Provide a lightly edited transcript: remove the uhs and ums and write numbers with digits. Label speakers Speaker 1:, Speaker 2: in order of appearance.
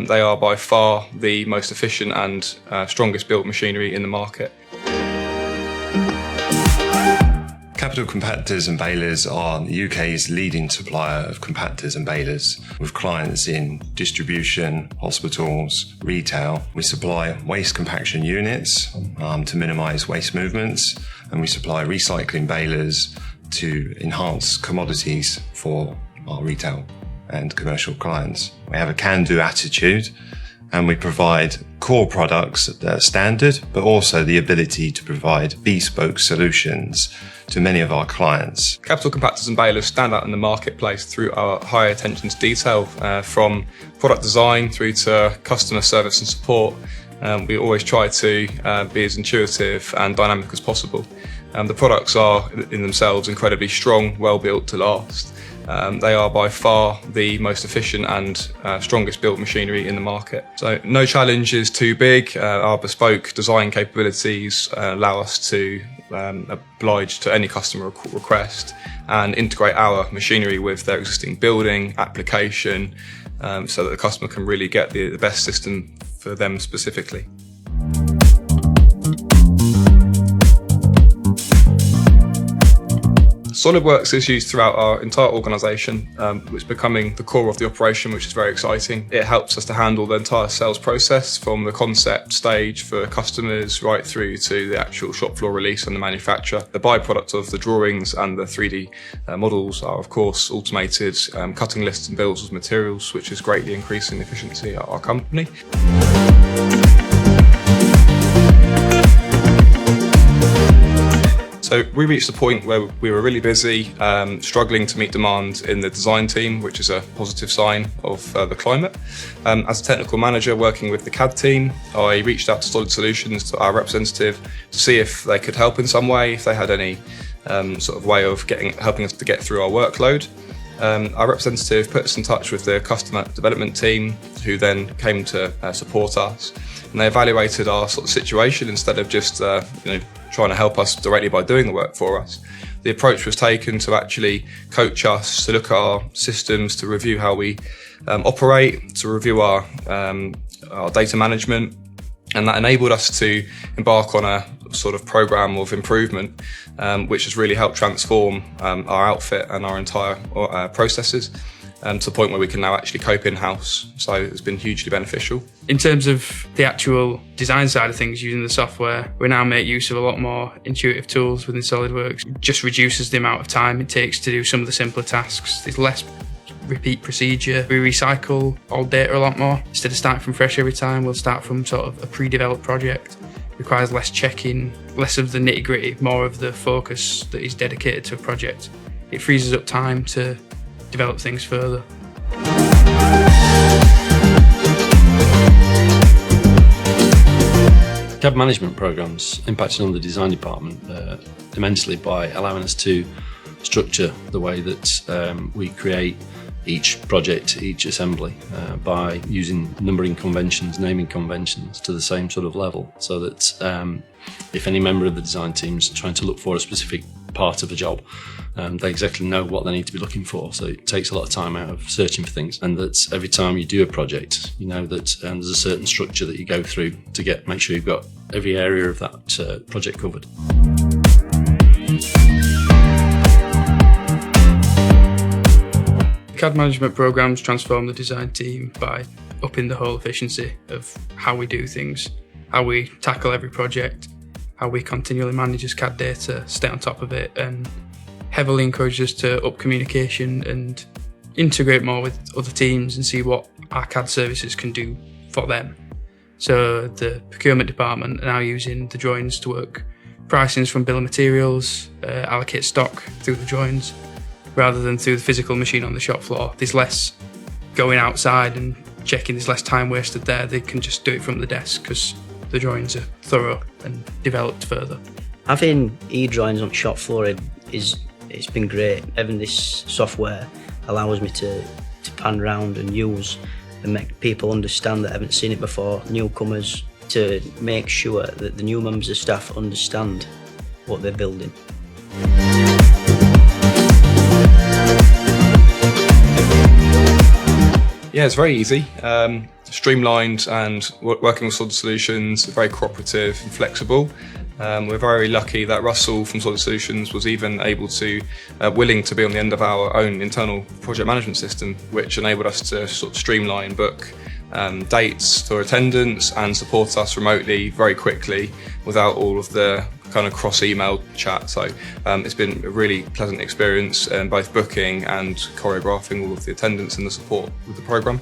Speaker 1: They are by far the most efficient and strongest built machinery in the market.
Speaker 2: Capital Compactors and Balers are the UK's leading supplier of compactors and balers, with clients in distribution, hospitals, retail. We supply waste compaction units to minimise waste movements, and we supply recycling balers to enhance commodities for our retail and commercial clients. We have a can-do attitude, and we provide core products that are standard, but also the ability to provide bespoke solutions to many of our clients.
Speaker 1: Capital Compactors and Balers stand out in the marketplace through our high attention to detail, from product design through to customer service and support. We always try to be as intuitive and dynamic as possible. The products are in themselves incredibly strong, well built to last. They are by far the most efficient and strongest built machinery in the market. So no challenge is too big. Our bespoke design capabilities allow us to oblige to any customer request and integrate our machinery with their existing building application, so that the customer can really get the best system for them specifically. SolidWorks is used throughout our entire organisation, which is becoming the core of the operation, which is very exciting. It helps us to handle the entire sales process from the concept stage for customers right through to the actual shop floor release and the manufacture. The byproduct of the drawings and the 3D models are, of course, automated cutting lists and bills of materials, which is greatly increasing the efficiency at our company. So we reached a point where we were really busy, struggling to meet demand in the design team, which is a positive sign of the climate. As a technical manager working with the CAD team, I reached out to Solid Solutions, to our representative, to see if they could help in some way, if they had any sort of way of helping us to get through our workload. Our representative put us in touch with the customer development team, who then came to support us. And they evaluated our sort of situation instead of just trying to help us directly by doing the work for us. The approach was taken to actually coach us, to look at our systems, to review how we operate, to review our data management, and that enabled us to embark on a sort of program of improvement, which has really helped transform our outfit and our entire processes, to the point where we can now actually cope in-house. So it's been hugely beneficial.
Speaker 3: In terms of the actual design side of things, using the software, we now make use of a lot more intuitive tools within SolidWorks. It just reduces the amount of time it takes to do some of the simpler tasks. There's less repeat procedure. We recycle all data a lot more. Instead of starting from fresh every time, we'll start from sort of a pre-developed project. It requires less checking, less of the nitty-gritty, more of the focus that is dedicated to a project. It frees us up time to develop things further.
Speaker 4: CAD management programs impacted on the design department immensely by allowing us to structure the way that we create each project, each assembly, by using numbering conventions, naming conventions to the same sort of level, so that if any member of the design team's trying to look for a specific part of a job, they exactly know what they need to be looking for. So it takes a lot of time out of searching for things, and that every time you do a project, you know that there's a certain structure that you go through to make sure you've got every area of that project covered.
Speaker 3: CAD management programs transform the design team by upping the whole efficiency of how we do things, how we tackle every project, how we continually manage as CAD data, stay on top of it, and heavily encourages us to up communication and integrate more with other teams and see what our CAD services can do for them. So the procurement department are now using the drawings to work pricings from bill of materials, allocate stock through the drawings, rather than through the physical machine on the shop floor. There's less going outside and checking, there's less time wasted there. They can just do it from the desk because the drawings are thorough and developed further.
Speaker 5: Having e-drawings on shop floor it's been great. Having this software allows me to pan around and use and make people understand that haven't seen it before, newcomers, to make sure that the new members of staff understand what they're building.
Speaker 1: Yeah, it's very easy. streamlined and working with Solid Solutions, very cooperative and flexible. We're very lucky that Russell from Solid Solutions was even able to, willing to be on the end of our own internal project management system, which enabled us to sort of streamline, book dates for attendance and support us remotely very quickly without all of the kind of cross-email chat. So it's been a really pleasant experience, both booking and choreographing all of the attendance and the support with the programme.